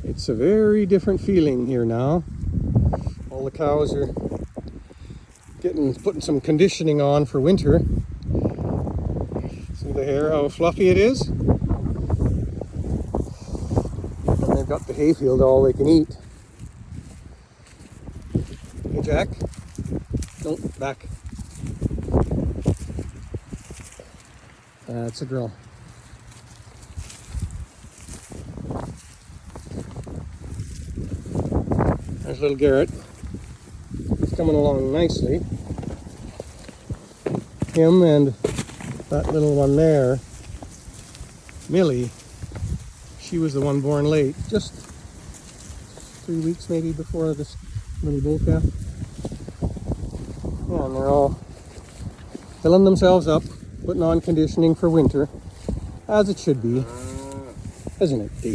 It's a very different feeling here now. All the cows are putting some conditioning on for winter. See the hair, how fluffy it is? And they've got the hayfield all they can eat. Hey Jack, don't back. That's a girl. There's little Garrett. He's coming along nicely. Him and that little one there, Millie, she was the one born late, just 3 weeks maybe before this little bull calf. Yeah, and they're all filling themselves up, putting on conditioning for winter, as it should be, isn't it, Daisy?